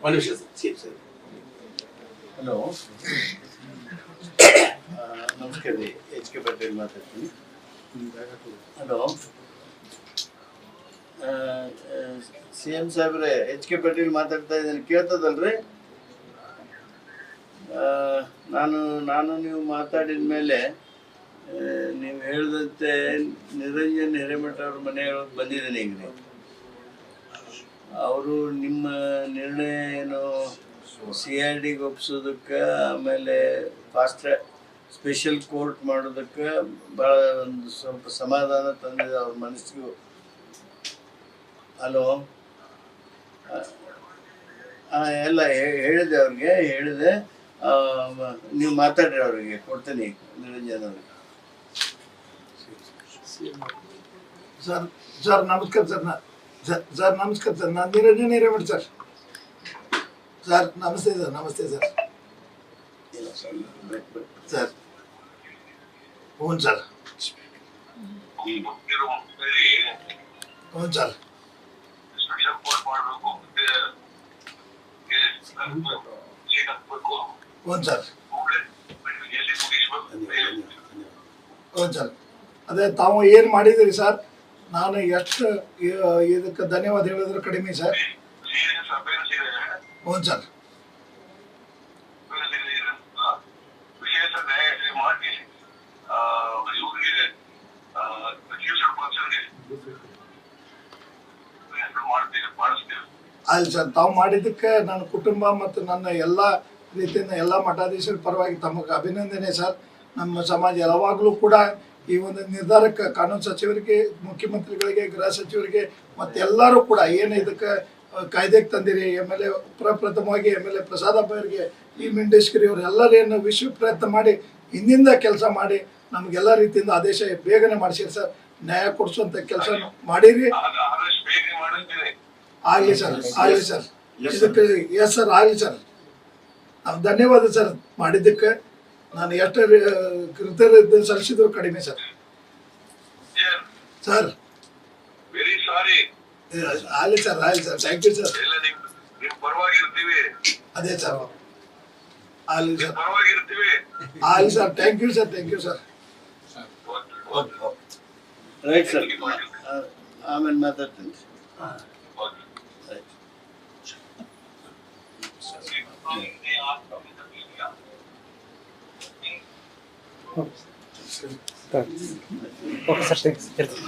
ಒಂದು ನಿಮಿಷ ಸರ್ ಸರಿ. ಹಲೋ, ನಮಸ್ಕಾರ ರೀ, ಎಚ್ ಕೆ ಪಟೇಲ್ ಮಾತಾಡ್ತೀನಿ. ಹಲೋ, CM ಸಾಹೇಬ್ರೆ, ಎಚ್ ಕೆ ಪಟೇಲ್ ಮಾತಾಡ್ತಾ ಇದ್ದೀನಿ, ಕೇಳ್ತದಲ್ರಿ? ನಾನು ನೀವು ಮಾತಾಡಿದ ಮೇಲೆ ನೀವು ಹೇಳಿದಂತೆ ನಿರಂಜನ್ ಹಿರೇಮಠ ಅವ್ರ ಮನೆಯೊಳಗೆ ಬಂದಿದ್ದೀನಿ ಈಗ ರೀ. ಅವರು ನಿಮ್ಮ ನಿರ್ಣಯ ಏನು CIDಗೆ ಒಪ್ಸೋದಕ್ಕೆ, ಆಮೇಲೆ ಫಾಸ್ಟ್ ಸ್ಪೆಷಲ್ ಕೋರ್ಟ್ ಮಾಡೋದಕ್ಕೆ ಭಾಳ ಒಂದು ಸ್ವಲ್ಪ ಸಮಾಧಾನ ತಂದಿದೆ ಅವ್ರ ಮನಸ್ಸಿಗೂ. ಹಲೋ, ಎಲ್ಲ ಹೇಳಿದೆ ಅವ್ರಿಗೆ, ನೀವು ಮಾತಾಡ್ರಿ, ಅವ್ರಿಗೆ ಕೊಡ್ತೀನಿ ನಿರಂಜನ್ ಅವ್ರಿಗೆ. ಸರ್ ನಮಸ್ಕಾರ ಸರ್ ನಮಸ್ಕಾರ ಸರ್, ನಾನು ನಿರಂಜನ್ ಹಿರೇಮಠ ಸರ್. ನಮಸ್ತೆ ಸರ್. ಸರ್ ಹ್ಞೂ ಸರ್. ಅದೇ ತಾವು ಏನು ಮಾಡಿದಿರಿ ಸರ್, ನಾನು ಎಷ್ಟು ಇದಕ್ಕೆ ಧನ್ಯವಾದ ಹೇಳಿದ್ರೆ ಕಡಿಮೆ ಸರ್. ಹ್ಞೂ ಸರ್. ಆಯ್ತು ಸರ್, ತಾವು ಮಾಡಿದ್ದಕ್ಕೆ ನನ್ನ ಕುಟುಂಬ ಮತ್ತು ನನ್ನ ಎಲ್ಲ ರೀತಿಯಿಂದ ಎಲ್ಲ ಮಠಾಧೀಶರ ಪರವಾಗಿ ತಮಗೆ ಅಭಿನಂದನೆ ಸರ್. ನಮ್ಮ ಸಮಾಜ ಯಾವಾಗಲೂ ಕೂಡ ಈ ಒಂದು ನಿರ್ಧಾರಕ್ಕೆ ಕಾನೂನು ಸಚಿವರಿಗೆ, ಮುಖ್ಯಮಂತ್ರಿಗಳಿಗೆ, ಗೃಹ ಸಚಿವರಿಗೆ ಮತ್ತೆಲ್ಲರೂ ಕೂಡ ಏನು ಇದಕ್ಕೆ ಕಾಯ್ದೆಗೆ ತಂದಿರಿ, MLA ಪ್ರಪ್ರಥಮವಾಗಿ MLA ಪ್ರಸಾದಪ್ಪ ಅವರಿಗೆ, ಈ ಮಿಂಡೇಶ್ವರಿ ಅವರು ಎಲ್ಲರೇನು ವಿಶ್ವ ಪ್ರಯತ್ನ ಮಾಡಿ ಹಿಂದಿಂದ ಕೆಲಸ ಮಾಡಿ ನಮಗೆಲ್ಲ ರೀತಿಯಿಂದ ಆದೇಶ ಬೇಗನೆ ಮಾಡಿಸಿರಿ ಸರ್. ನ್ಯಾಯ ಕೊಡಿಸುವಂಥ ಕೆಲಸ ಮಾಡಿರಿ. ಆಗಲಿ ಸರ್. ಇದಕ್ಕೆ ಎಸ್ ಸರ್, ಆಗಲಿ ಸರ್. ಧನ್ಯವಾದ ಸರ್ ಮಾಡಿದ್ದಕ್ಕೆ. ನಾನು ಎಷ್ಟು ಕೃತಜ್ಞತೆ ಸಲ್ಲಿಸಿದ್ರು ಕಡಿಮೆ ಸರ್. Very sorry. ಆಗಲಿ ಸರ್, ಥ್ಯಾಂಕ್ ಯು ಸರ್. ಅದೇ ಸರ್, ಆಗಲಿ ಸರ್, ಆಗಲಿ sir, thank you sir. Right sir, ಆಮೇಲೆ ಮಾತಾಡ್ತೀನಿ. Okay sir, thanks.